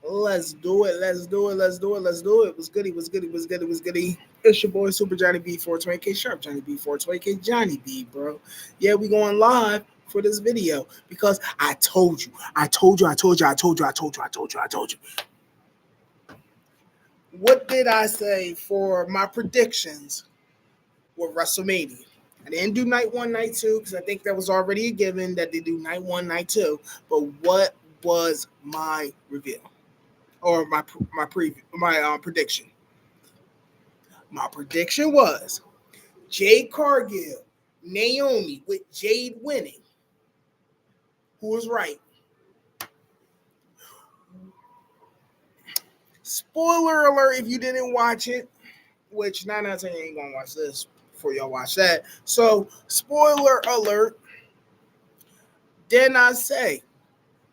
Let's do it. Let's do it. Let's do it. Let's do it. What's goody? What's goody? What's goody? What's goody? It's your boy Super Johnny B 420K Sharp Johnny B 420K Johnny B, bro. Yeah, we going live for this video because I told you. What did I say for my predictions with WrestleMania? I didn't do night one, night two because I think that was already a given that they do night one, night two. But what was my reveal or my prediction? My prediction was Jade Cargill, Naomi with Jade winning. Who was right? Spoiler alert if you didn't watch it, which 9 out of 10 you ain't gonna watch this before y'all watch that. So, spoiler alert. Did I say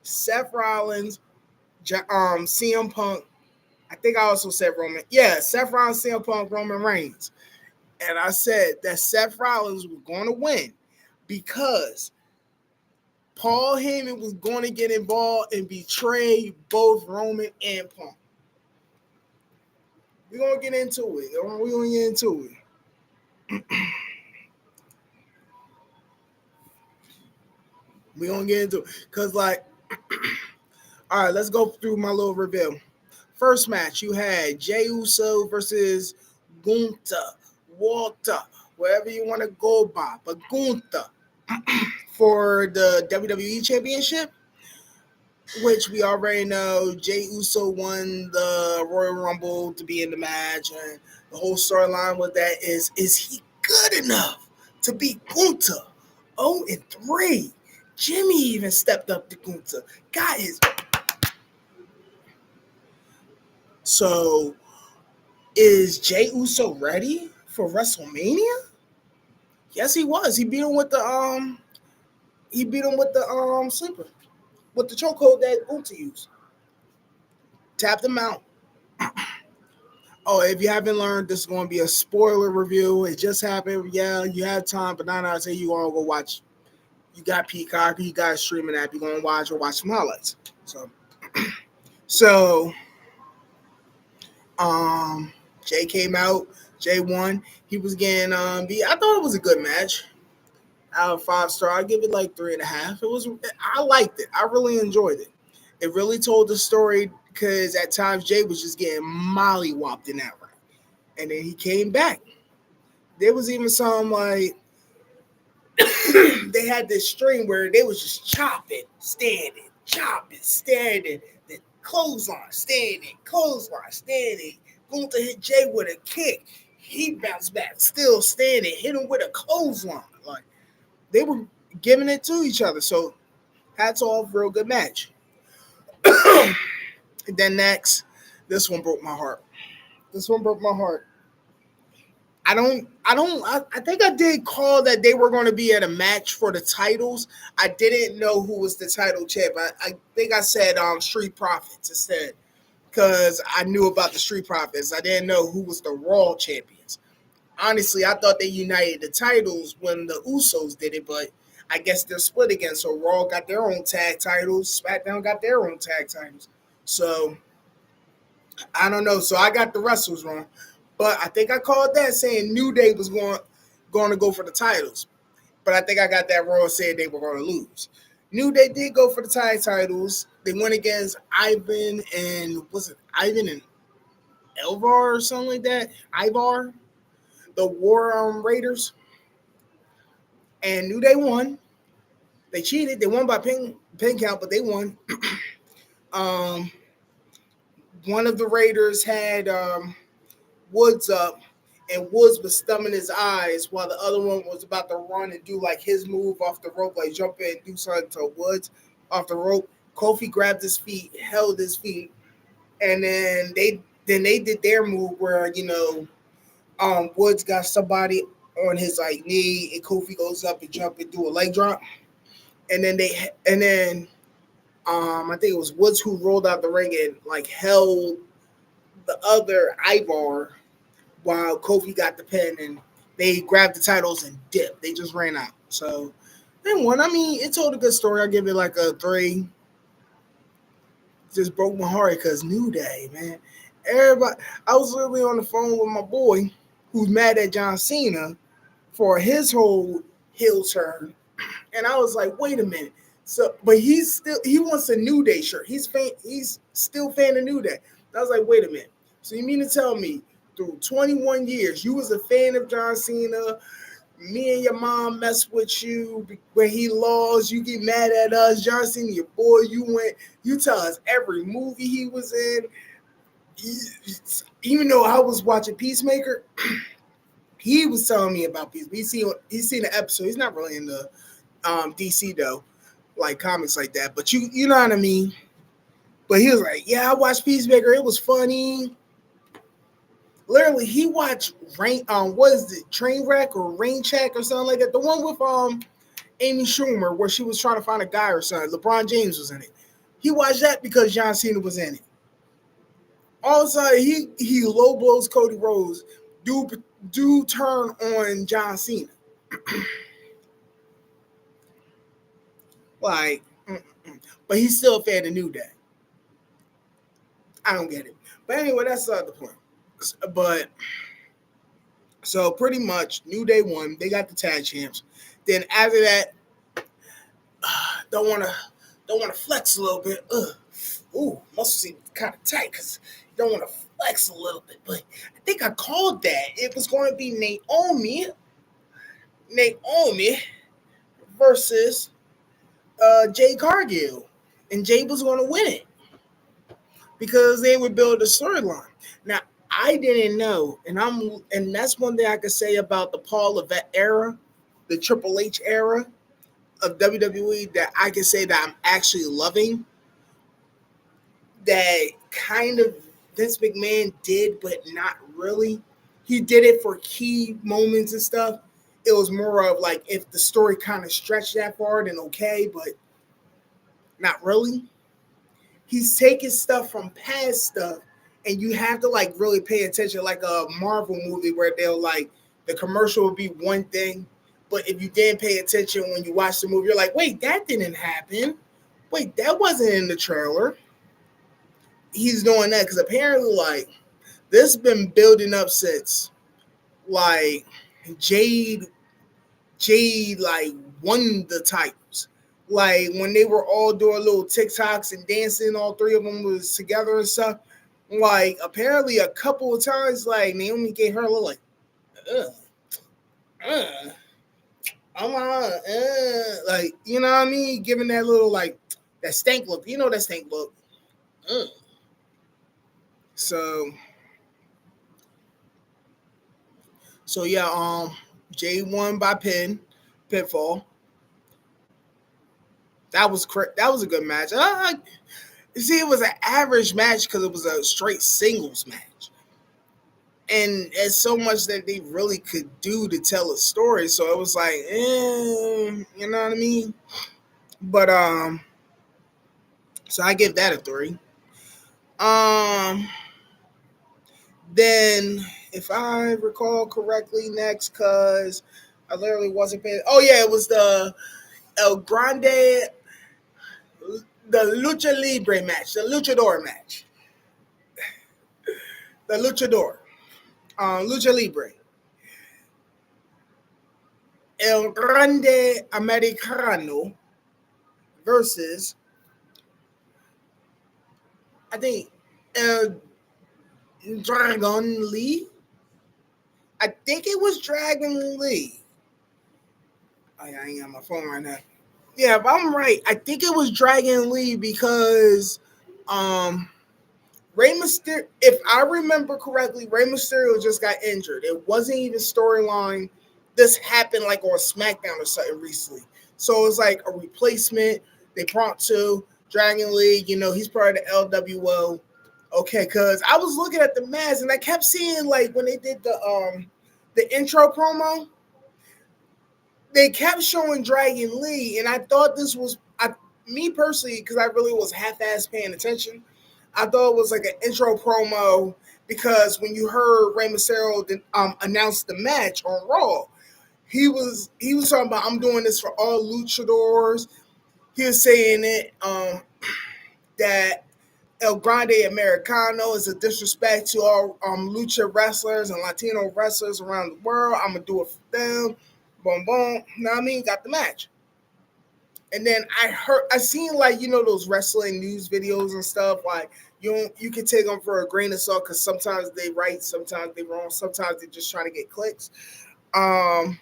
Seth Rollins, CM Punk? I think I also said Roman. Yeah, Seth Rollins, CM Punk, Roman Reigns. And I said that Seth Rollins was going to win because Paul Heyman was going to get involved and betray both Roman and Punk. We're going to get into it. We're going to get into it. We're going to get into it. Because, like, all right, let's go through my little reveal. First match, you had Jey Uso versus Gunther, Walter, wherever you want to go by, but Gunther for the WWE Championship, which we already know Jey Uso won the Royal Rumble to be in the match, and the whole storyline with that is he good enough to beat Gunther? 0-3. Jimmy even stepped up to Gunther. Got his. So, is Jey Uso ready for WrestleMania? Yes, he was. He beat him with the sleeper, with the chokehold that Gunther used. Tapped him out. Oh, if you haven't learned, this is going to be a spoiler review. It just happened. Yeah, you have time, but 9 out of 10 you all go watch. You got Peacock, you got a streaming app. You're going to watch some highlights. So, Jay came out. Jay won. He was getting beat. I thought it was a good match. Out of 5-star, I give it like 3.5. I liked it. I really enjoyed it. It really told the story because at times Jay was just getting mollywopped in that ring, and then he came back. There was even some like they had this string where they was just chopping, standing, then clothesline, standing, Gunther hit Jay with a kick. He bounced back, still standing, hit him with a clothesline. Like they were giving it to each other. So hats off, real good match. And then next, this one broke my heart. I think I did call that they were going to be at a match for the titles. I didn't know who was the title champ. I think I said Street Profits instead because I knew about the Street Profits. I didn't know who was the Raw champions. Honestly, I thought they united the titles when the Usos did it, but I guess they're split again. So Raw got their own tag titles. SmackDown got their own tag titles. So I don't know. So I got the wrestlers wrong. But I think I called that saying New Day was going to go for the titles. But I think I got that wrong saying they were going to lose. New Day did go for the tag titles. They went against Ivan and Elvar or something like that? Ivar, the War Raiders. And New Day won. They cheated. They won by pin count, but they won. One of the Raiders had Woods up, and Woods was stumming his eyes while the other one was about to run and do like his move off the rope, like jump in and do something to Woods off the rope. Kofi grabbed his feet, held his feet, and then they did their move where Woods got somebody on his like knee, and Kofi goes up and jump and do a leg drop, and then I think it was Woods who rolled out the ring and like held the other Ivar while Kofi got the pin, and they grabbed the titles and dipped. They just ran out. So they won. I mean, it told a good story. I give it like a 3. just broke my heart because New Day, man. Everybody, I was literally on the phone with my boy who's mad at John Cena for his whole heel turn, and I was like, wait a minute. So, but he wants a New Day shirt. He's still fan of New Day. I was like, wait a minute. So you mean to tell me through 21 years you was a fan of John Cena? Me and your mom mess with you when he lost. You get mad at us, John Cena, your boy. You tell us every movie he was in. He, even though I was watching Peacemaker, he was telling me about Peacemaker. He's seen the episode. He's not really in the DC though, like comics like that. But you know what I mean. But he was like, yeah, I watched Peacemaker. It was funny. Literally, he watched what is it, Trainwreck or Rain Check or something like that. The one with Amy Schumer where she was trying to find a guy or something. LeBron James was in it. He watched that because John Cena was in it. All of a sudden, he low blows Cody Rhodes. Do turn on John Cena. Like, but he's still a fan of New Day. I don't get it. But anyway, that's the other point. But so pretty much, New Day won. They got the tag champs. Then after that, don't want to flex a little bit. Ooh, muscle seem kind of tight because you don't want to flex a little bit. But I think I called that. It was going to be Naomi versus Jay Cargill, and Jay was going to win it because they would build a storyline. Now I didn't know, and that's one thing I could say about the Paul Levesque era, the Triple H era of WWE that I can say that I'm actually loving. That kind of Vince McMahon did, but not really. He did it for key moments and stuff. It was more of like if the story kind of stretched that far, then okay, but not really. He's taking stuff from past stuff, and you have to like really pay attention, like a Marvel movie where they'll like the commercial will be one thing, but if you didn't pay attention when you watch the movie, you're like, wait, that didn't happen. Wait, that wasn't in the trailer. He's doing that because apparently, like, this has been building up since like Jade like won the titles. Like when they were all doing little TikToks and dancing, all three of them was together and stuff. Like apparently a couple of times, like Naomi gave her a little like, uh, uh, like you know what I mean, giving that little like that stank look. You know that stank look. Uh. So yeah, Jay won by pinfall. That was a good match. See, it was an average match because it was a straight singles match, and it's so much that they really could do to tell a story. So it was like, you know what I mean? But so I give that a 3. Um, then if I recall correctly, next because I literally wasn't paying. Oh yeah, it was the El Grande, the Lucha Libre match, the Luchador match, the Luchador, Lucha Libre, El Grande Americano versus I think El Dragon Lee. I think it was Dragon Lee. Oh, yeah, I ain't got my phone right now. Yeah, if I'm right, I think it was Dragon Lee because um Rey Mysterio, if I remember correctly, Rey Mysterio just got injured. It wasn't even storyline. This happened like on SmackDown or something recently. So it's like a replacement. They brought to Dragon League. You know, he's part of the LWO. Okay, because I was looking at the match and I kept seeing like when they did the intro promo, they kept showing Dragon Lee, and I thought this was me personally because I really was half-ass paying attention. I thought it was like an intro promo because when you heard Rey Mysterio announce the match on Raw, he was talking about I'm doing this for all luchadors. He was saying it that El Grande Americano is a disrespect to all lucha wrestlers and Latino wrestlers around the world. I'm gonna do it for them. Boom, boom. You know what I mean? Got the match. And then I seen like those wrestling news videos and stuff. Like you can take them for a grain of salt because sometimes they right, sometimes they wrong, sometimes they're just trying to get clicks. Um,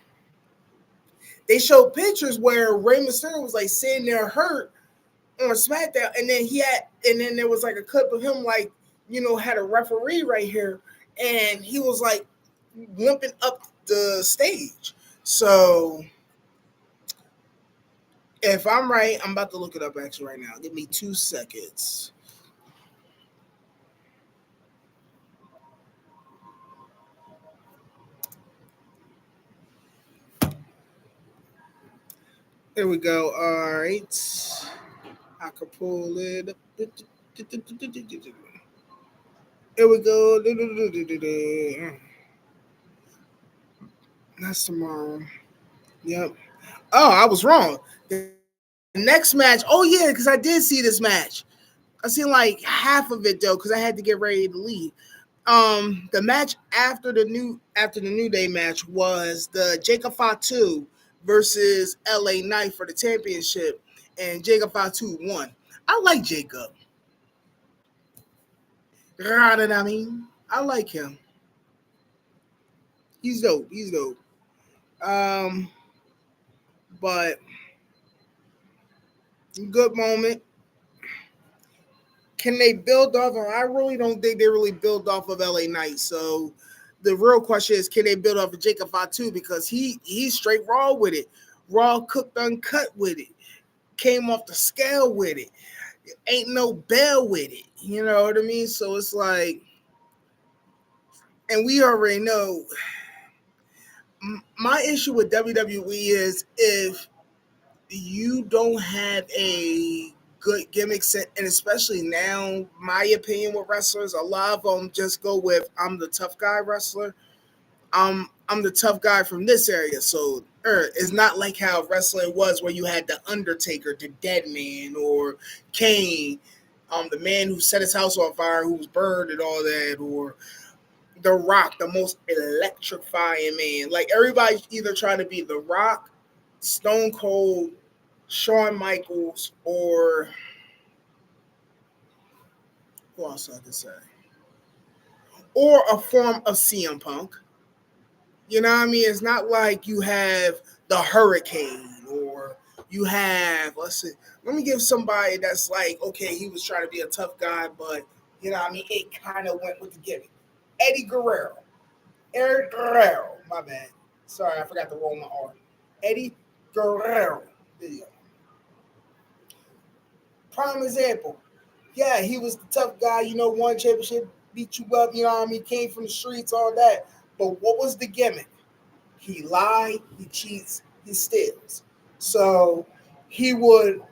they showed pictures where Rey Mysterio was like sitting there hurt on SmackDown, and then there was like a clip of him like had a referee right here, and he was like limping up the stage. So if I'm right, I'm about to look it up actually right now. Give me 2 seconds. There we go. All right, I can pull it up. Here we go. That's tomorrow. Yep. Oh, I was wrong. The next match. Oh yeah, because I did see this match. I seen like half of it though, because I had to get ready to leave. The match after the New Day match was the Jacob Fatu versus LA Knight for the championship, and Jacob Fatu won. I like Jacob. I mean, I like him. He's dope. He's dope. Um, but good moment. Can they build off of? I really don't think they really build off of LA Knight. So the real question is, can they build off of Jacob Fatu because he's straight raw with it, raw cooked uncut with it, came off the scale with it, ain't no bell with it. You know what I mean? So it's like, and we already know. My issue with WWE is if you don't have a good gimmick set, and especially now, my opinion with wrestlers, a lot of them just go with I'm the tough guy wrestler. I'm the tough guy from this area. So it's not like how wrestling was where you had the Undertaker, the Dead Man, or Kane, the man who set his house on fire, who was burned and all that, or The Rock, the most electrifying man. Like everybody's either trying to be The Rock, Stone Cold, Shawn Michaels, or who else I could say, or a form of CM Punk. You know what I mean? It's not like you have the Hurricane or you have, let's see, let me give somebody that's like, okay, he was trying to be a tough guy, but you know what I mean? It kind of went with the gimmick. Eddie Guerrero. Eric Guerrero. My bad. Sorry, I forgot to roll my R. Eddie Guerrero. There you go. Prime example. Yeah, he was the tough guy, won championship, beat you up, you know what I mean? Came from the streets, all that. But what was the gimmick? He lied, he cheats, he steals. So he would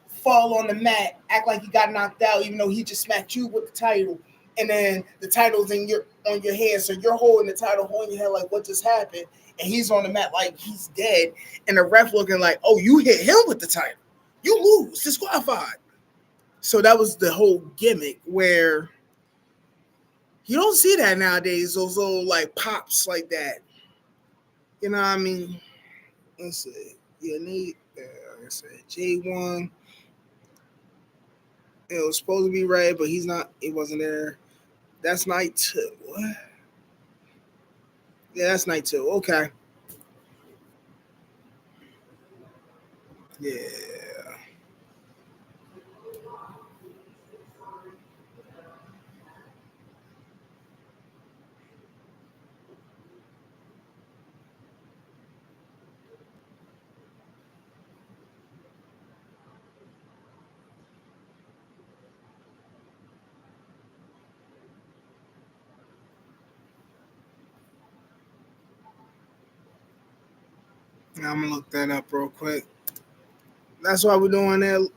fall on the mat, act like he got knocked out, even though he just smacked you with the title. And then the title's on your head, so you're holding the title, holding your head like what just happened, and he's on the mat like he's dead, and the ref looking like, oh, you hit him with the title, you lose, disqualified. So that was the whole gimmick where you don't see that nowadays. Those little like pops like that. You know what I mean? Let's see. Yeah, Nate. Like I said, J1. It was supposed to be right, but he's not. It wasn't there. That's night two. What? Yeah, that's night two. Okay. Yeah. I'm gonna look that up real quick. That's why we're doing that.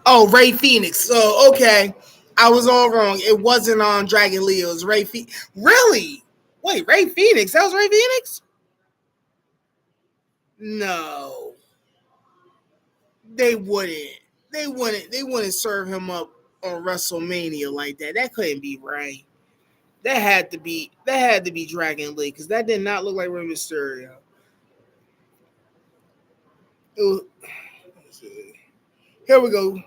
Oh, Ray Phoenix. So okay, I was all wrong. It wasn't on Dragon Lee. It was Ray Phoenix. Really? Wait, Ray Phoenix? That was Ray Phoenix? No, they wouldn't. They wouldn't. They wouldn't serve him up on WrestleMania like that. That couldn't be right. That had to be. That had to be Dragon Lee because that did not look like Rey Mysterio. It was, here we go.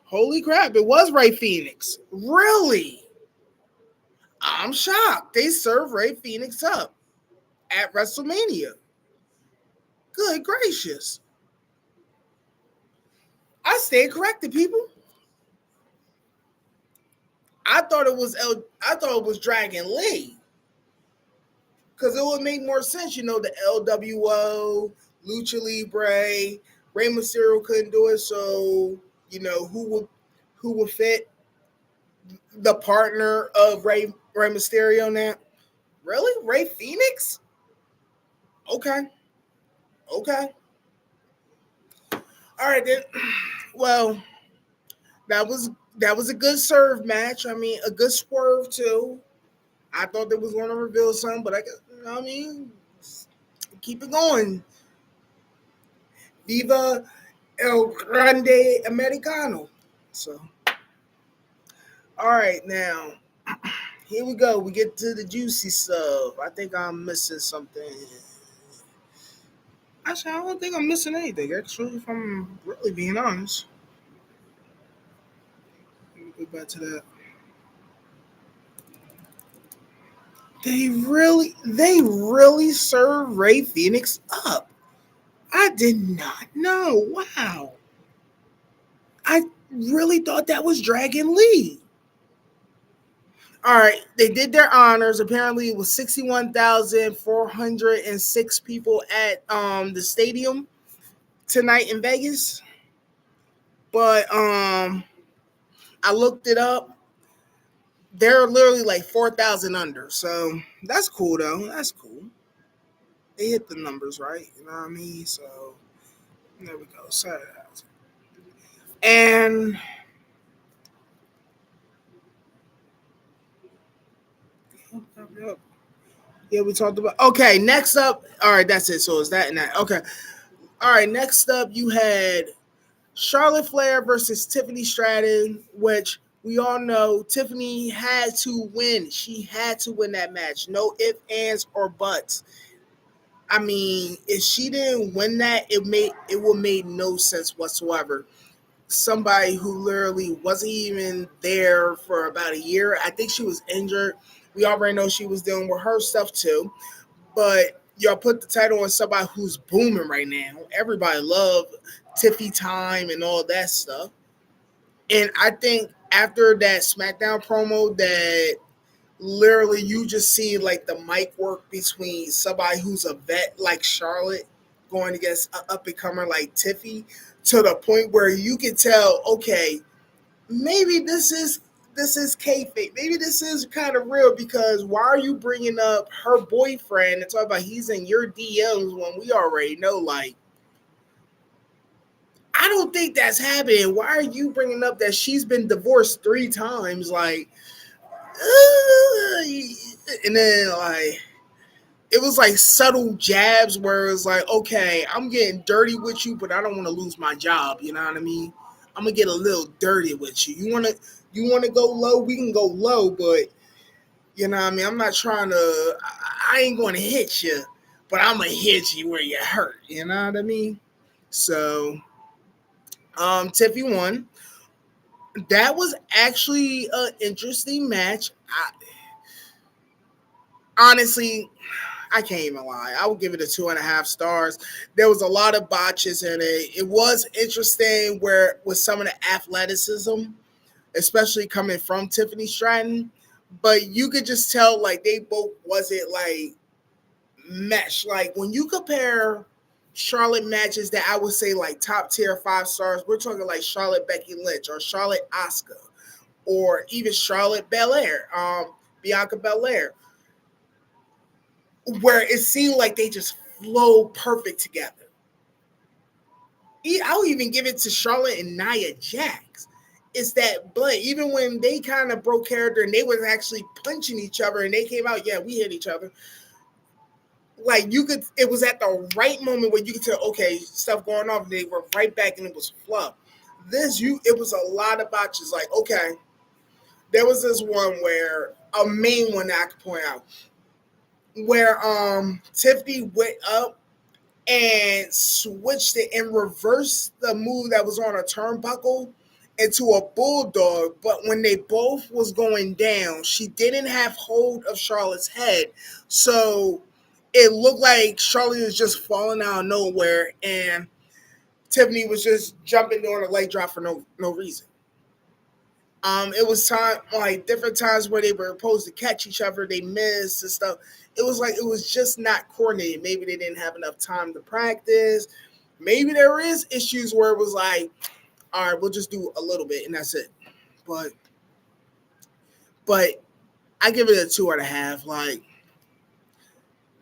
Holy crap! It was Ray Phoenix. Really? I'm shocked. They served Ray Phoenix up at WrestleMania. Good gracious. I stand corrected, people. I thought it was Dragon Lee. Because it would make more sense, the LWO, Lucha Libre, Rey Mysterio couldn't do it, so who would fit the partner of Rey Mysterio now? Really? Ray Phoenix? Okay. Okay. All right then. Well, that was that was a good serve match. I mean, a good swerve too. I thought they was going to reveal something, but I mean, keep it going. Viva El Grande Americano. So, all right, now here we go. We get to the juicy stuff. I think I'm missing something. Actually, I don't think I'm missing anything. Actually, if I'm really being honest, let me go back to that. They really served Ray Phoenix up. I did not know. Wow. I really thought that was Dragon Lee. All right, they did their honors. Apparently, it was 61,406 people at the stadium tonight in Vegas. But I looked it up. They're literally like 4,000 under. So that's cool though. That's cool. They hit the numbers right. You know what I mean? So there we go. Sorry. And yeah, we talked about. Okay, next up. All right, that's it. So is that and that? Okay. All right, next up, you had Charlotte Flair versus Tiffany Stratton, which we all know Tiffany had to win. She had to win that match. No ifs, ands, or buts. I mean, if she didn't win that, it would made no sense whatsoever. Somebody who literally wasn't even there for about a year. I think she was injured. We already know she was dealing with her stuff too. But y'all put the title on somebody who's booming right now. Everybody love Tiffy time and all that stuff. And I think after that SmackDown promo that literally you just see like the mic work between somebody who's a vet like Charlotte going against an up and comer like Tiffy to the point where you can tell, okay, maybe this is kayfabe. Maybe this is kind of real because why are you bringing up her boyfriend and talk about he's in your DMs when we already know like I don't think that's happening. Why are you bringing up that she's been divorced 3 times? Like, and then like it was like subtle jabs where it's like, okay, I'm getting dirty with you, but I don't want to lose my job. You know what I mean? I'm gonna get a little dirty with you. You wanna go low? We can go low, but you know what I mean? I'm not trying to. I ain't going to hit you, but I'm gonna hit you where you hurt. You know what I mean? So, Tiffy won. That was actually an interesting match. Honestly, I can't even lie. I would give it a 2.5 stars. There was a lot of botches in it. It was interesting where with some of the athleticism, especially coming from Tiffany Stratton, but you could just tell like they both wasn't like mesh. Like when you compare Charlotte matches that I would say like top tier 5 stars, we're talking like Charlotte Becky Lynch or Charlotte Asuka or even Charlotte Belair, Bianca Belair, where it seemed like they just flow perfect together. I'll even give it to Charlotte and Nia Jax. It's that blood. Even when they kind of broke character and they was actually punching each other and they came out, yeah, we hit each other. Like you could, it was at the right moment where you could tell, okay, stuff going on. They were right back and it was fluff. It was a lot of botches. Like, okay, there was this one where a main one that I could point out where Tiffany went up and switched it and reversed the move that was on a turnbuckle into a bulldog. But when they both was going down, she didn't have hold of Charlotte's head. So it looked like Charlotte was just falling out of nowhere and Tiffany was just jumping doing a leg drop for no reason. It was time like different times where they were supposed to catch each other, they missed and stuff. It was like it was just not coordinated. Maybe they didn't have enough time to practice. Maybe there is issues where it was like, all right, we'll just do a little bit and that's it. But but I give it a 2.5. Like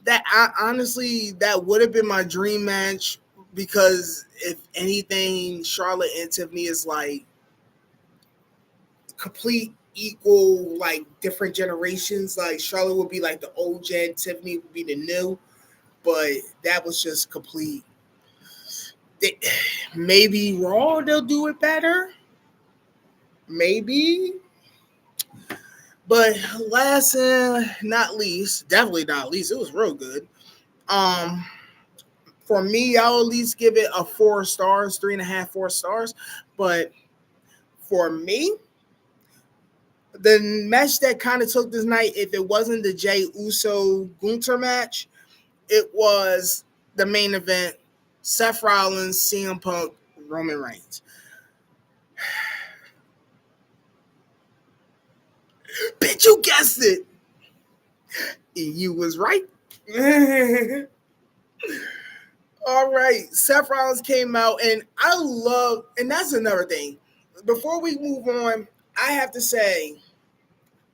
that, honestly, that would have been my dream match because if anything, Charlotte and Tiffany is like complete equal, like different generations. Like Charlotte would be like the old gen, Tiffany would be the new, but that was just complete. They, maybe Raw they'll do it better, maybe. But last and not least, definitely not least, it was real good. Um, for me, I'll at least give it a 4 stars, 3.5, 4 stars. But for me, the match that kind of took this night, if it wasn't the Jey Uso Gunther match, it was the main event: Seth Rollins, CM Punk, Roman Reigns. Bitch, you guessed it. You was right. All right, Seth Rollins came out, and I love, and that's another thing. Before we move on, I have to say,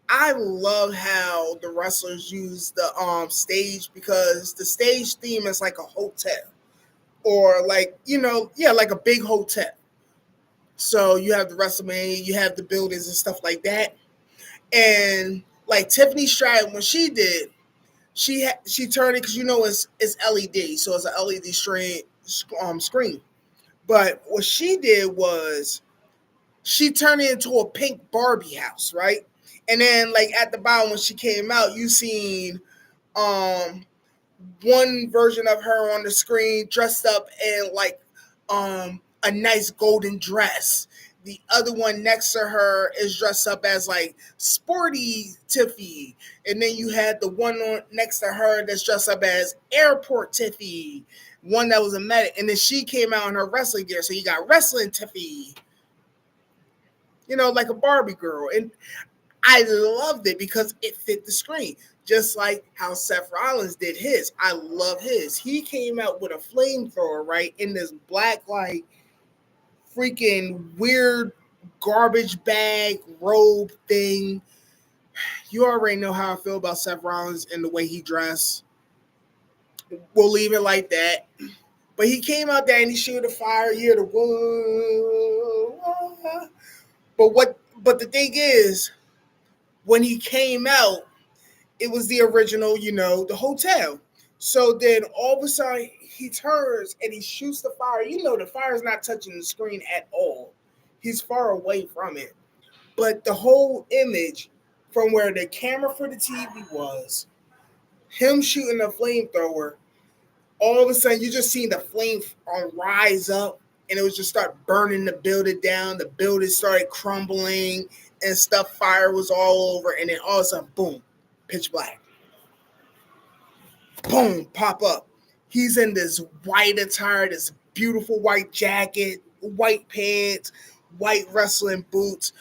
I love how the wrestlers use the stage because the stage theme is like a hotel or like yeah, like a big hotel. So you have the WrestleMania, you have the buildings and stuff like that, and like Tiffany Stratton when she did, she turned it because it's LED, so it's an LED screen. But what she did was she turned it into a pink Barbie house, right? And then like at the bottom when she came out, you seen um one version of her on the screen dressed up in like a nice golden dress. The other one next to her is dressed up as like sporty Tiffy. And then you had the one on next to her that's dressed up as airport Tiffy. One that was a medic. And then she came out in her wrestling gear. So you got wrestling Tiffy. Like a Barbie girl. And I loved it because it fit the screen. Just like how Seth Rollins did his. I love his. He came out with a flamethrower, right? In this black, like, freaking weird garbage bag robe thing. You already know how I feel about Seth Rollins and the way he dressed. We'll leave it like that. But he came out there and he shooted a fire. You hear the whoa. But the thing is, when he came out, it was the original, the hotel. So then all of a sudden he turns and he shoots the fire. The fire is not touching the screen at all. He's far away from it. But the whole image from where the camera for the TV was, him shooting a flamethrower, all of a sudden you just seen the flame rise up and it was just start burning the building down. The building started crumbling and stuff. Fire was all over. And then all of a sudden, boom, pitch black. Boom, pop up. He's in this white attire, this beautiful white jacket, white pants, white wrestling boots,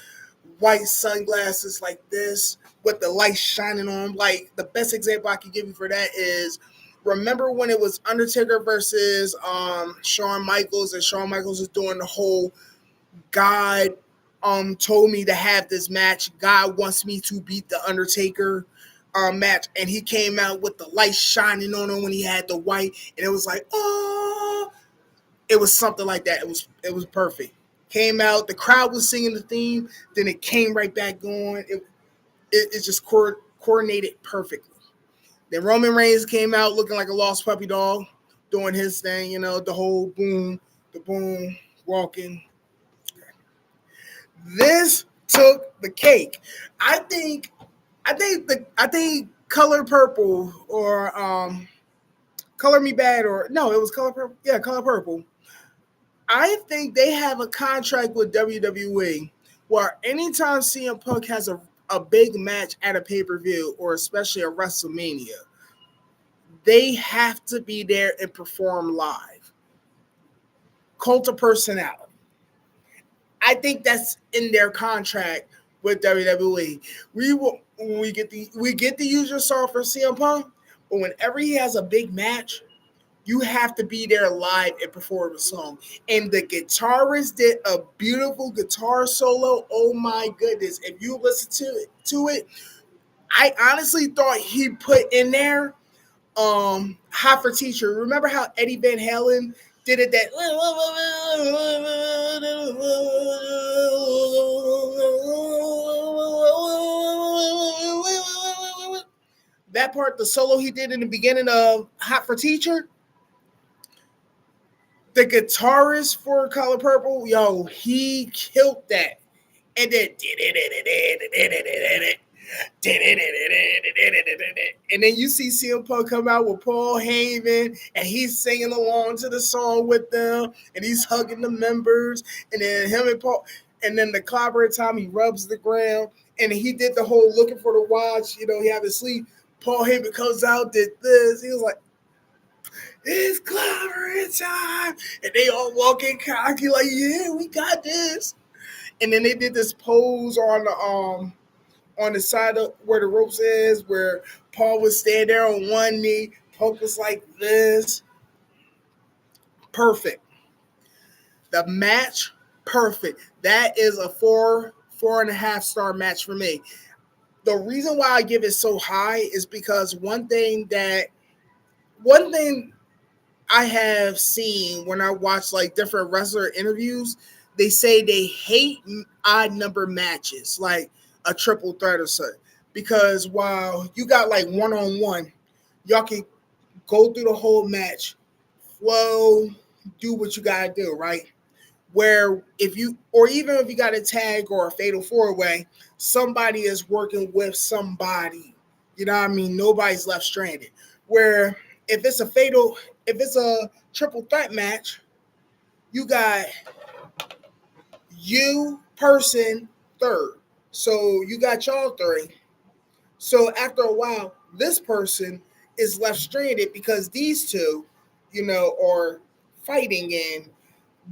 white sunglasses like this with the light shining on him. Like the best example I can give you for that is remember when it was Undertaker versus Shawn Michaels and Shawn Michaels was doing the whole God told me to have this match. God wants me to beat the Undertaker match, and he came out with the light shining on him when he had the white, and it was like, oh, It was something like that. It was perfect. Came out, the crowd was singing the theme, then it came right back on. It just coordinated perfectly. Then Roman Reigns came out looking like a lost puppy dog, doing his thing, the whole boom, the boom, walking. This took the cake. I think I think Color Purple or Color Me Bad or no, it was Color Purple. Yeah, Color Purple. I think they have a contract with WWE where anytime CM Punk has a big match at a pay per view or especially a WrestleMania, they have to be there and perform live. Cult of personality. I think that's in their contract with WWE. We get the usual song for CM Punk, but whenever he has a big match, you have to be there live and perform the song. And the guitarist did a beautiful guitar solo. Oh my goodness. If you listen to it, I honestly thought he put in there Hot for Teacher. Remember how Eddie Van Halen did it that part, the solo he did in the beginning of Hot for Teacher? The guitarist for Color Purple, yo, he killed that. And then and then you see CM Punk come out with Paul Heyman and he's singing along to the song with them and he's hugging the members and then him and Paul and then the clobber time he rubs the ground and he did the whole looking for the watch, he had his sleep. Paul Heyman comes out, did this. He was like, it's clobbering time. And they all walking cocky like, yeah, we got this. And then they did this pose on the side of where the ropes is, where Paul was standing there on one knee. Punk was like this. Perfect. The match, perfect. That is a 4.5 star match for me. The reason why I give it so high is because one thing I have seen when I watch like different wrestler interviews, they say they hate odd number matches, like a triple threat or something. Because while you got like one on one, y'all can go through the whole match, flow, do what you gotta do, right? Where if you or even if you got a tag or a fatal four way, somebody is working with somebody. You know what I mean? Nobody's left stranded. Where if it's a triple threat match, you got you person third. So you got y'all three. So after a while, this person is left stranded because these two, are fighting and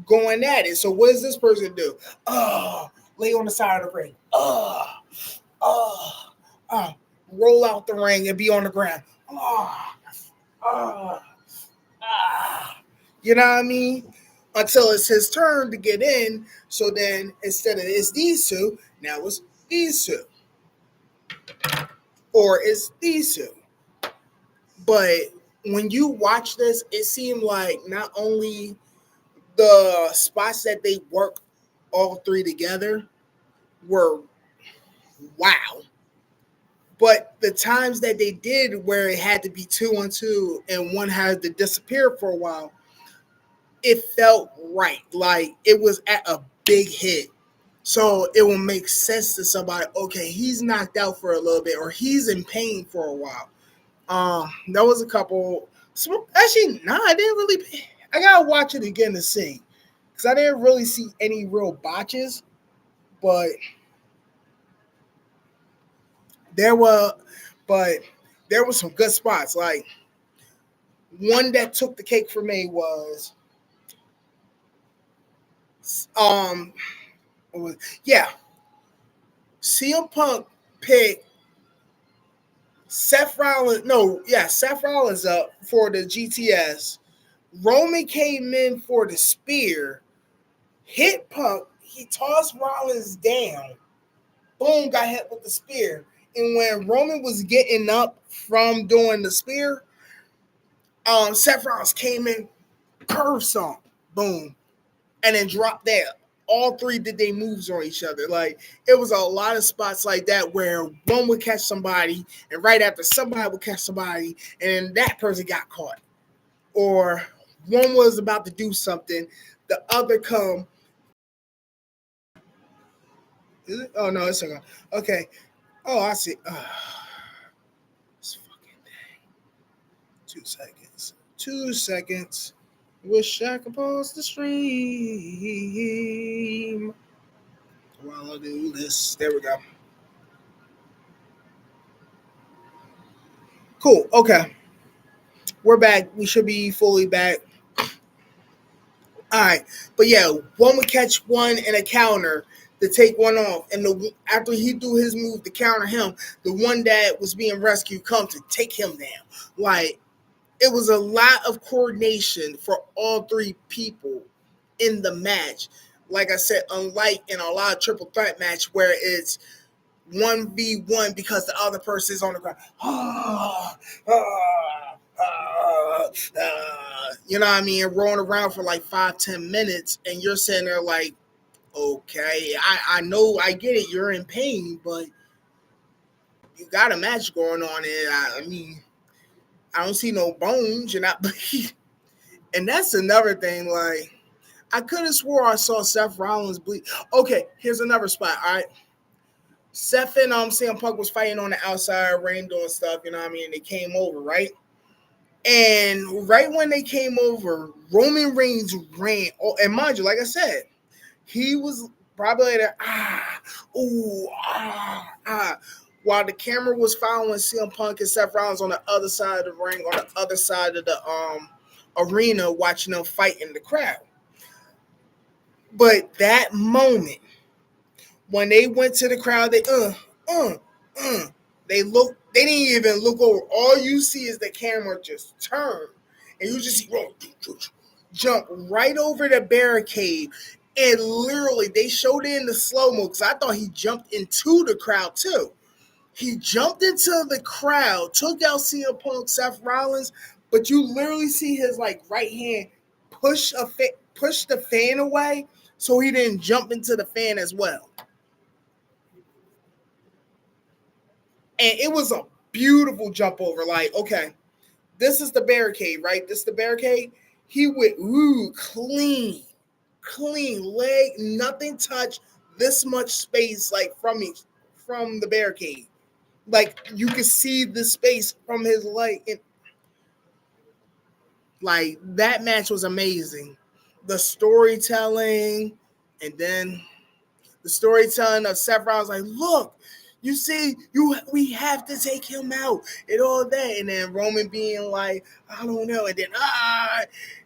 going at it. So what does this person do? Lay on the side of the ring. Uh, roll out the ring and be on the ground. You know what I mean? Until it's his turn to get in. So then instead of it's these two, now it's these two. Or it's these two. But when you watch this, it seemed like not only the spots that they work all three together were wow. But the times that they did where it had to be 2-on-2 and one had to disappear for a while, it felt right. Like it was at a big hit. So it will make sense to somebody, okay, he's knocked out for a little bit or he's in pain for a while. There was a couple. Actually, I didn't really. I gotta watch it again to see, because I didn't really see any real botches, but there were, but there were some good spots. Like one that took the cake for me was, um, yeah, CM Punk picked Seth Rollins. No, yeah, Seth Rollins up for the GTS. Roman came in for the spear, hit Punk. He tossed Rollins down. Boom, got hit with the spear. And when Roman was getting up from doing the spear, Seth Rollins came in, curve stomp. boom, and then drop there. All three did they moves on each other. Like it was a lot of spots like that where one would catch somebody, and right after somebody would catch somebody, and that person got caught. Or one was about to do something, the other come. Is it? Oh no, it's okay. Okay. Oh, I see. It's fucking 2 seconds. 2 seconds. Wish I could pause the stream while I do this. There we go. Cool. Okay. We're back. We should be fully back. All right. But yeah, one would catch one in a counter to take one off. And after he do his move to counter him, the one that was being rescued comes to take him down. Like, it was a lot of coordination for all three people in the match. Like I said, unlike in a lot of triple threat match where it's 1v1 because the other person is on the ground. You know what I mean? Rolling around for like 5-10 minutes, and you're sitting there like, okay, I know, I get it, you're in pain, but you got a match going on, and I mean, I don't see no bones. You're not bleeding. And that's another thing. Like, I could have swore I saw Seth Rollins bleed. Okay, here's another spot. All right. Seth and CM Punk was fighting on the outside, ring doing stuff, you know what I mean? And they came over, right? And right when they came over, Roman Reigns ran. Oh, and mind you, like I said, he was probably there, ooh, while the camera was following CM Punk and Seth Rollins on the other side of the ring, on the other side of the arena, watching them fight in the crowd. But that moment, when they went to the crowd, they look. They didn't even look over. All you see is the camera just turn, and you just see jump right over the barricade. And literally, they showed it in the slow mo because I thought he jumped into the crowd too. He jumped into the crowd, took out CM Punk, Seth Rollins, but you literally see his like right hand push the fan away, so he didn't jump into the fan as well. And it was a beautiful jump over. Like, okay, this is the barricade, right? This is the barricade. He went, clean leg, nothing touched this much space, like from the barricade. Like you could see the space from his leg. And, like that match was amazing. The storytelling, and then the storytelling of Seth Rollins, like, look, you see, we have to take him out and all that. And then Roman being like, I don't know. And then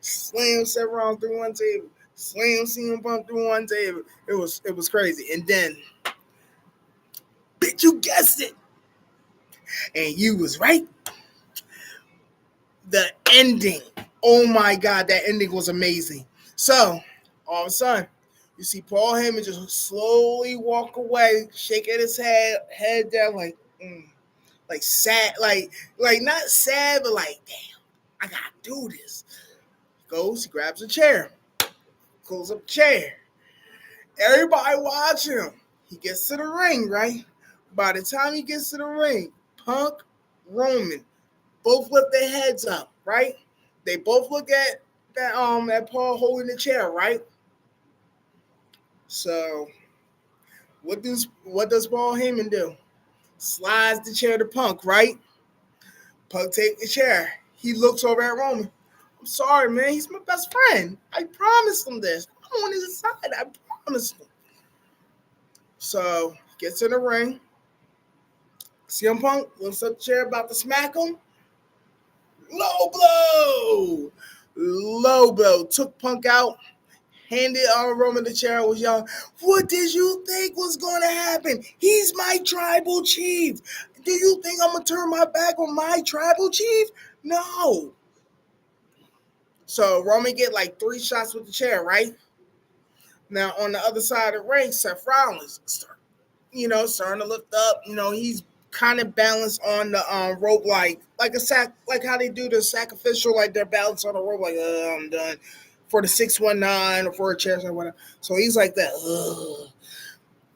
slam Seth Rollins through one table, slam CM Punk through one table. It was crazy. And then, bitch, you guessed it. And you was right. The ending. Oh my God, that ending was amazing. So, all of a sudden, you see Paul Heyman just slowly walk away, shaking his head down, like sad, like not sad, but like, damn, I gotta do this. Goes, he grabs a chair, pulls up a chair. Everybody watch him. He gets to the ring, right? By the time he gets to the ring, Punk, Roman, both lift their heads up, right? They both look at at Paul holding the chair, right? So what does Paul Heyman do? Slides the chair to Punk, right? Punk take the chair. He looks over at Roman. I'm sorry, man. He's my best friend. I promised him this. I'm on his side. I promised him. So gets in the ring. CM Punk lifts up the chair, about to smack him. Low blow. Low blow. Took Punk out. Handed Roman the chair, was yelling, what did you think was going to happen? He's my tribal chief. Do you think I'm going to turn my back on my tribal chief? No. So Roman get like 3 shots with the chair, right? Now on the other side of the ring, Seth Rollins, starting to lift up. He's kind of balanced on the rope like a sack, like how they do the sacrificial, like they're balanced on the rope, like, I'm done. for the 619 or for a chair or whatever. So he's like that. Ugh.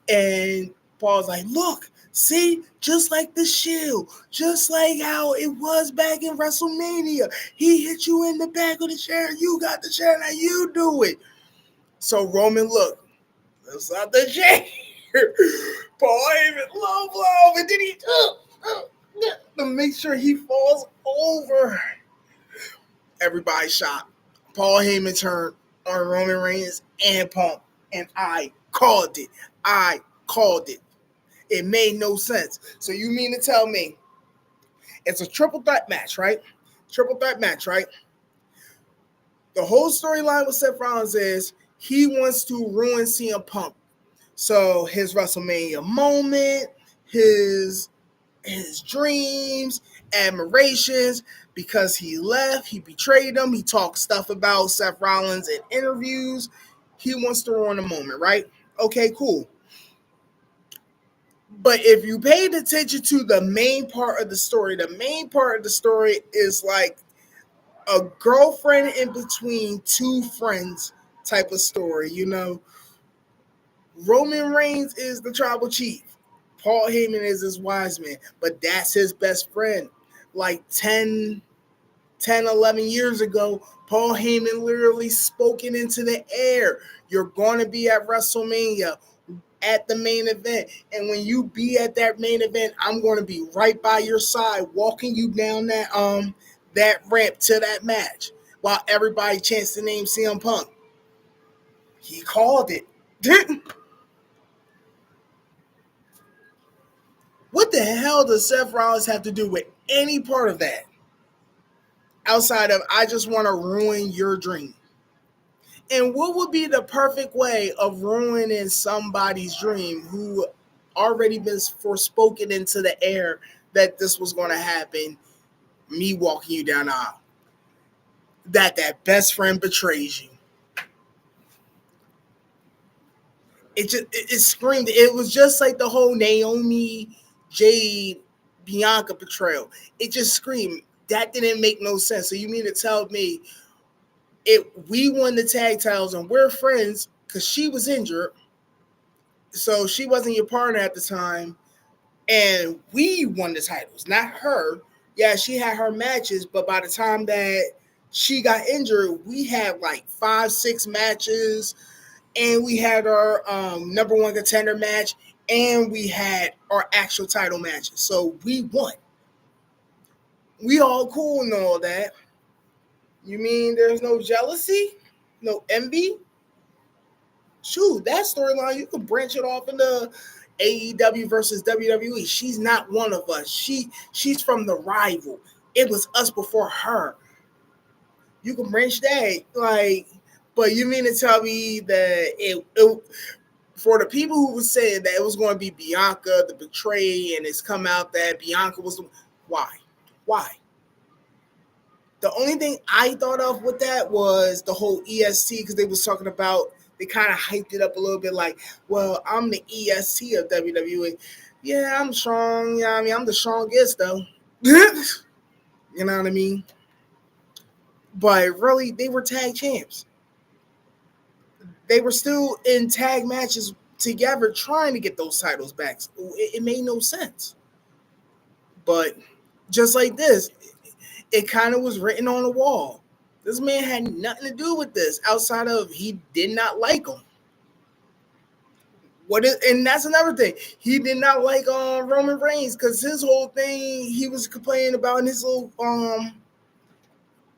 And Paul's like, look, see, just like the Shield, just like how it was back in WrestleMania. He hit you in the back of the chair. You got the chair. Now you do it. So Roman, look, that's not the chair. Paul Heyman, low blow, and then he to make sure he falls over. Everybody shot. Paul Heyman turned on Roman Reigns and Punk, and I called it. I called it. It made no sense. So you mean to tell me it's a triple threat match, right? Triple threat match, right? The whole storyline with Seth Rollins is he wants to ruin CM Punk. So his WrestleMania moment, his dreams, admirations, because he left, he betrayed him, he talked stuff about Seth Rollins in interviews. He wants to ruin the moment, right? Okay, cool. But if you paid attention to the main part of the story is like a girlfriend in between two friends type of story, you know. Roman Reigns is the tribal chief. Paul Heyman is his wise man, but that's his best friend. Like 11 years ago, Paul Heyman literally spoken into the air. You're going to be at WrestleMania at the main event. And when you be at that main event, I'm going to be right by your side, walking you down that ramp to that match while everybody chants the name CM Punk. He called it. What the hell does Seth Rollins have to do with any part of that? Outside of, I just want to ruin your dream. And what would be the perfect way of ruining somebody's dream who already been forespoken into the air that this was going to happen? Me walking you down the aisle. That best friend betrays you. It screamed. It was just like the whole Naomi, Jade, Bianca betrayal. It just screamed. That didn't make no sense. So you mean to tell me we won the tag titles and we're friends because she was injured, so she wasn't your partner at the time, and we won the titles, not her. Yeah, she had her matches, but by the time that she got injured, we had like 5-6 matches, and we had our number one contender match, and we had our actual title matches. So we won. We all cool and all that. You mean there's no jealousy? No envy? Shoot, that storyline, you can branch it off into AEW versus WWE. She's not one of us. She's from the rival. It was us before her. You can branch that. Like, but you mean to tell me that it for the people who were saying that it was going to be Bianca, the betray, and it's come out that Bianca was the why? Why? The only thing I thought of with that was the whole EST, because they was talking about, they kind of hyped it up a little bit like, well, I'm the EST of WWE. Yeah, I'm strong. Yeah, I mean, I'm the strongest though. You know what I mean? But really, they were tag champs. They were still in tag matches together trying to get those titles back. It made no sense. But just like this, it kind of was written on the wall. This man had nothing to do with this outside of he did not like him. And that's another thing. He did not like Roman Reigns because his whole thing he was complaining about in his little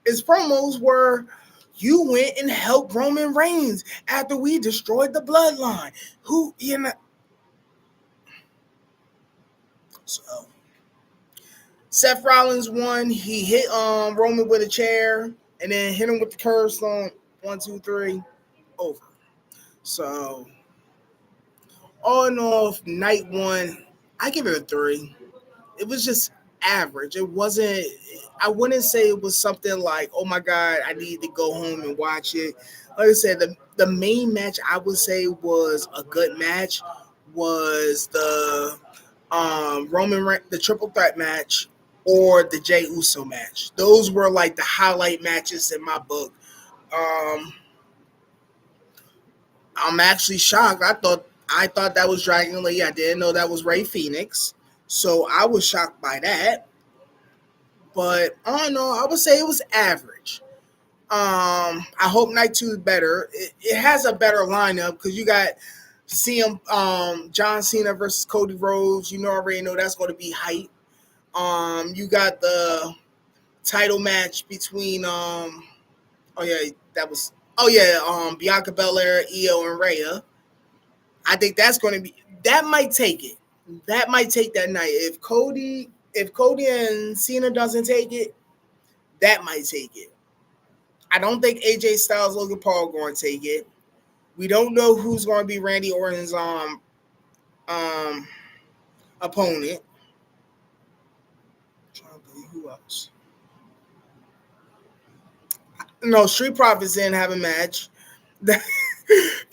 his promos were, you went and helped Roman Reigns after we destroyed the bloodline. Who, you know? So Seth Rollins won. He hit Roman with a chair and then hit him with the curve stomp. 1, 2, 3, over. So all in all, night one, I give it a 3. It was just average. It wasn't, I wouldn't say it was something like, oh my God, I need to go home and watch it. Like I said, the main match I would say was a good match was the the triple threat match or the Jey Uso match. Those were like the highlight matches in my book. I'm actually shocked. I thought that was Dragon Lee. I didn't know that was Ray Phoenix. So I was shocked by that. But I don't know. I would say it was average. I hope night two is better. It has a better lineup because you got CM John Cena versus Cody Rhodes. You know already know that's going to be hype. You got the title match between oh yeah that was oh yeah Bianca Belair, Io, and Rhea. I think that's going to be that might take it. That might take that night. If Cody and Cena doesn't take it, that might take it. I don't think AJ Styles, Logan Paul going to take it. We don't know who's going to be Randy Orton's um opponent. I'm trying to think who else. No, Street Profits didn't have a match.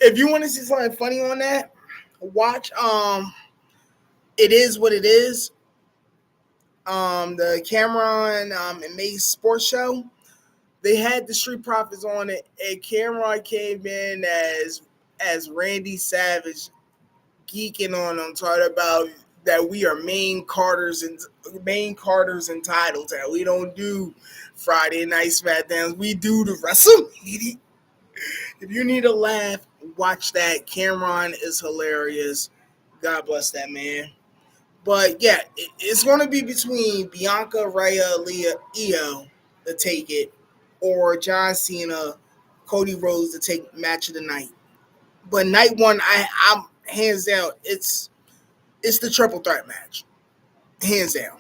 If you want to see something funny on that, watch It Is What It Is. The Cameron and Mace sports show. They had the Street Profits on it, and Cameron came in as Randy Savage, geeking on them, talking about that we are main Carters entitled, that we don't do Friday night SmackDowns, we do the WrestleMania. If you need a laugh, watch that. Cameron is hilarious. God bless that man. But yeah, it's going to be between Bianca, Rhea, Leah, Io to take it, or John Cena, Cody Rhodes to take match of the night. But night one, I'm hands down. It's the triple threat match, hands down.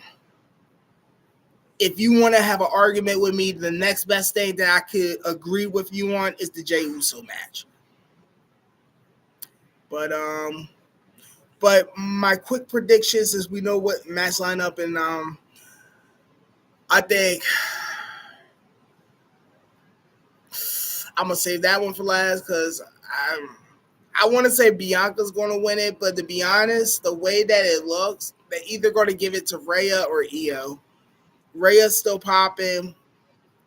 If you want to have an argument with me, the next best thing that I could agree with you on is the Jey Uso match. But my quick predictions is we know what match lineup, and I think I'm gonna save that one for last because I want to say Bianca's going to win it, but to be honest, the way that it looks, they're either going to give it to Rhea or Io. Rhea's still popping,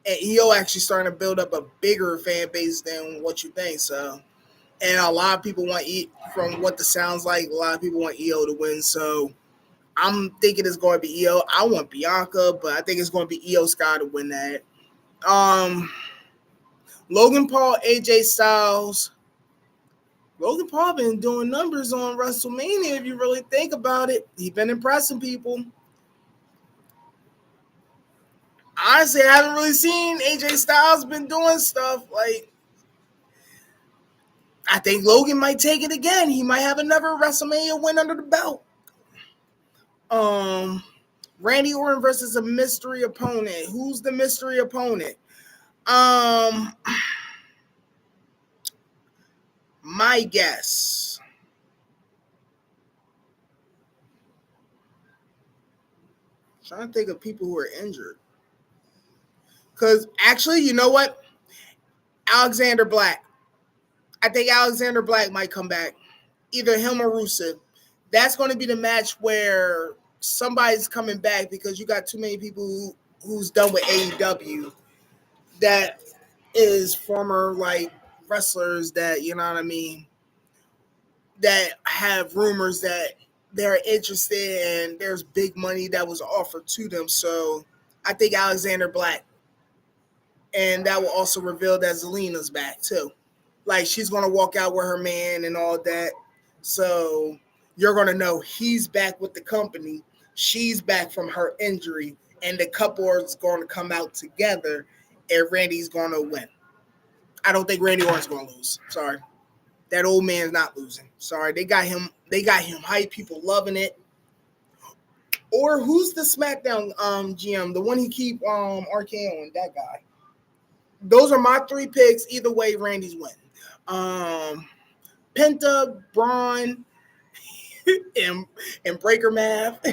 and Io actually starting to build up a bigger fan base than what you think. So, and a lot of people want from what the sounds like, a lot of people want Io to win. So, I'm thinking it's going to be Io. I want Bianca, but I think it's going to be Io Sky to win that. Logan Paul, AJ Styles. Logan Paul been doing numbers on WrestleMania. If you really think about it, he's been impressing people. Honestly, I haven't really seen AJ Styles been doing stuff like. I think Logan might take it again. He might have another WrestleMania win under the belt. Um, Randy Orton versus a mystery opponent. Who's the mystery opponent? Um, my guess. I'm trying to think of people who are injured. Because actually, you know what? Alexander Black. I think Alexander Black might come back. Either him or Rusev. That's going to be the match where somebody's coming back because you got too many people who's done with AEW that is former like wrestlers that, you know what I mean, that have rumors that they're interested and there's big money that was offered to them. So I think Alexander Black, and that will also reveal that Zelina's back too. Like she's gonna walk out with her man and all that. So you're gonna know he's back with the company. She's back from her injury, and the couple is going to come out together, and Randy's gonna win. I don't think Randy Orton's gonna lose. Sorry, that old man's not losing. Sorry, they got him. They got him hype. People loving it. Or who's the SmackDown GM? The one he keep RKOing, that guy. Those are my three picks. Either way, Randy's winning. Penta, Braun, and Breaker Math,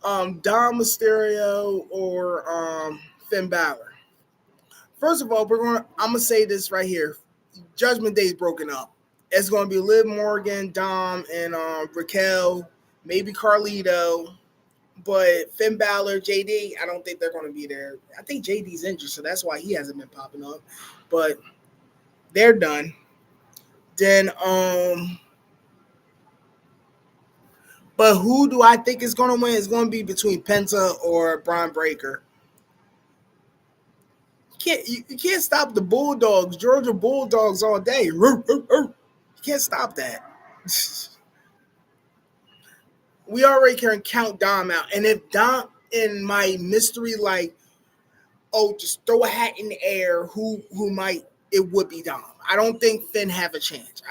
Dom Mysterio, or Finn Balor. First of all, I'm gonna say this right here. Judgment Day is broken up. It's gonna be Liv Morgan, Dom, and Raquel, maybe Carlito. But Finn Balor, JD, I don't think they're going to be there. I think JD's injured, so that's why he hasn't been popping up. But they're done. Then but who do I think is gonna win? It's gonna be between Penta or Braun Breaker. You can't stop the Bulldogs, Georgia Bulldogs all day. You can't stop that. We already can count Dom out. And if Dom in my mystery, like, oh, just throw a hat in the air, who might, it would be Dom. I don't think Finn have a chance.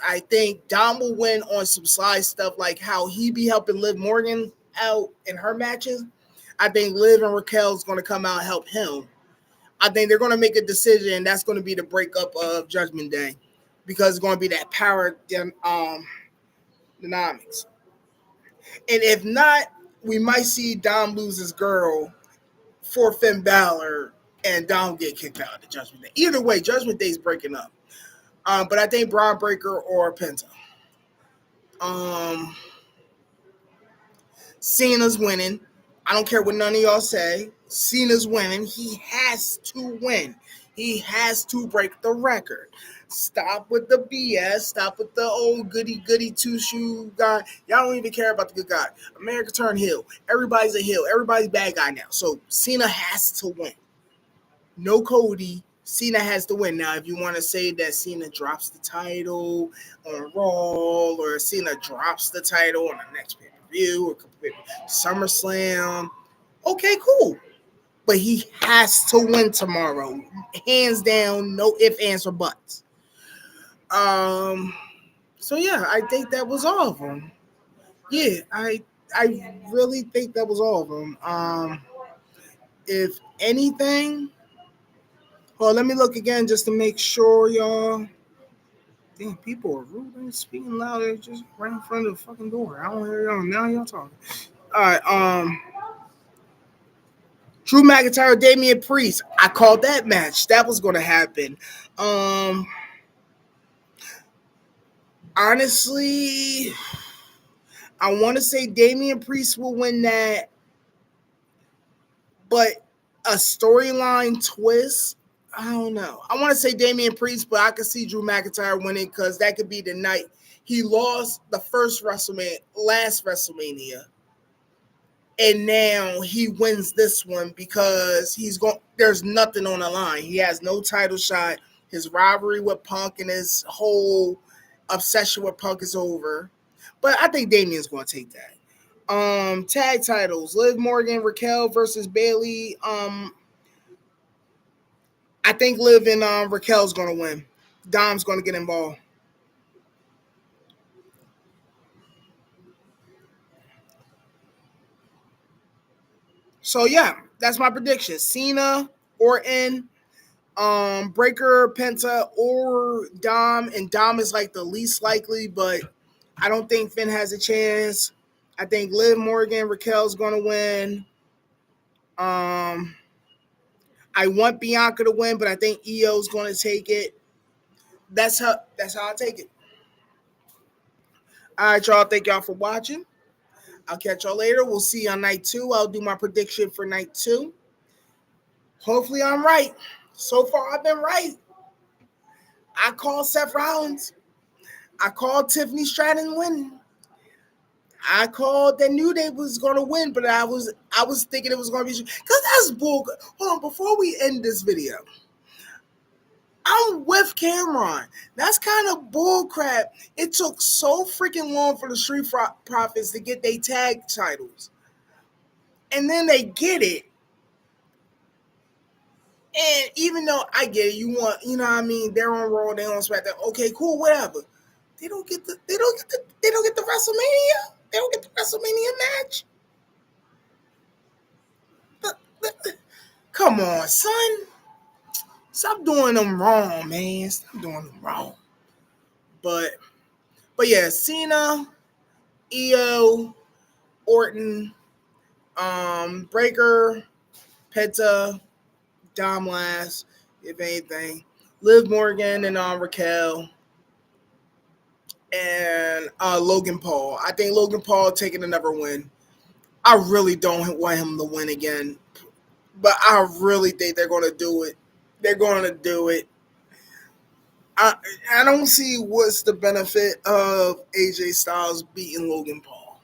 I think Dom will win on some side stuff like how he be helping Liv Morgan out in her matches. I think Liv and Raquel's gonna come out and help him. I think they're gonna make a decision, and that's gonna be the breakup of Judgment Day. Because it's gonna be that power dynamics. And if not, we might see Dom lose his girl for Finn Balor and Dom get kicked out of the Judgment Day. Either way, Judgment Day's breaking up. But I think Braun Breaker or Penta. Cena's winning. I don't care what none of y'all say. Cena's winning. He has to win. He has to break the record. Stop with the BS. Stop with the old goody two-shoe guy. Y'all don't even care about the good guy. America turned heel. Everybody's a heel. Everybody's bad guy now. So Cena has to win. No Cody. Cena has to win. Now, if you want to say that Cena drops the title on Raw or Cena drops the title on the next pay-per-view or SummerSlam, okay, cool. But he has to win tomorrow. Hands down, no ifs, ands, or buts. So yeah, I think that was all of them. Yeah, I really think that was all of them. If anything, well, let me look again just to make sure, y'all. Damn, people are rude and speaking loud. They just right in front of the fucking door. I don't hear y'all. Now y'all talking. All right. Drew McIntyre, Damian Priest. I called that match. That was going to happen. Honestly, I want to say Damian Priest will win that, but a storyline twist, I don't know. I want to say Damian Priest, but I could see Drew McIntyre winning because that could be the night he lost the last WrestleMania, and now he wins this one because there's nothing on the line. He has no title shot. His rivalry with Punk and his whole obsession with Punk is over. But I think Damian's going to take that. Tag titles: Liv Morgan, Raquel versus Bayley. I think Liv and Raquel's going to win. Dom's going to get involved. So yeah, that's my prediction. Cena, Orton, Breaker, Penta, or Dom. And Dom is like the least likely, but I don't think Finn has a chance. I think Liv Morgan, Raquel's going to win. I want Bianca to win, but I think Io's going to take it. That's how I take it. All right, y'all. Thank y'all for watching. I'll catch y'all later. We'll see you on night 2. I'll do my prediction for night 2. Hopefully I'm right. So far, I've been right. I called Seth Rollins. I called Tiffany Stratton winning. I called that New Day was going to win, but I was thinking it was going to be because that's bull. Hold on, before we end this video, I'm with Cameron. That's kind of bull crap. It took so freaking long for the Street Profits to get their tag titles, and then they get it. And even though I get it, you know what I mean, they're on Raw, they're on SmackDown. Okay, cool, whatever. They don't get the WrestleMania. They don't get the WrestleMania match. Come on, son. Stop doing them wrong, man. Stop doing them wrong. But yeah, Cena, Io, Orton, Breaker, Penta, Dom last, if anything. Liv Morgan and Raquel. And Logan Paul. I think Logan Paul taking another win. I really don't want him to win again. But I really think they're going to do it. They're going to do it. I I don't see what's the benefit of AJ Styles beating Logan Paul.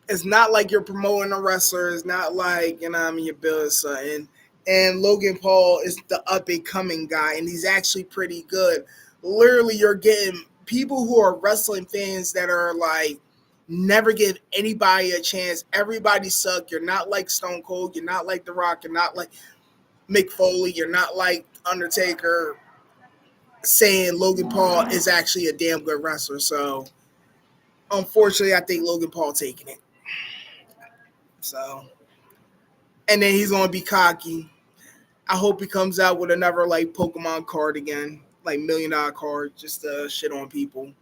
It's not like you're promoting a wrestler. It's not like, you're building something. And Logan Paul is the up and coming guy, and he's actually pretty good. Literally, you're getting people who are wrestling fans that are like never give anybody a chance. Everybody suck. You're not like Stone Cold. You're not like The Rock. You're not like Mick Foley. You're not like Undertaker. Saying Logan Paul is actually a damn good wrestler. So unfortunately, I think Logan Paul taking it. So, and then he's gonna be cocky. I hope he comes out with another like Pokemon card again, like $1 million card, just to shit on people.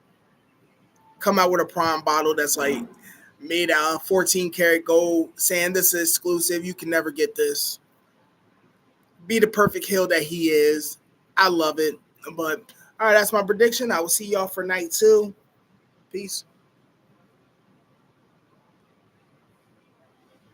Come out with a prime bottle that's like made out of 14 karat gold, saying this is exclusive. You can never get this. Be the perfect heel that he is. I love it. But all right, that's my prediction. I will see y'all for night 2. Peace.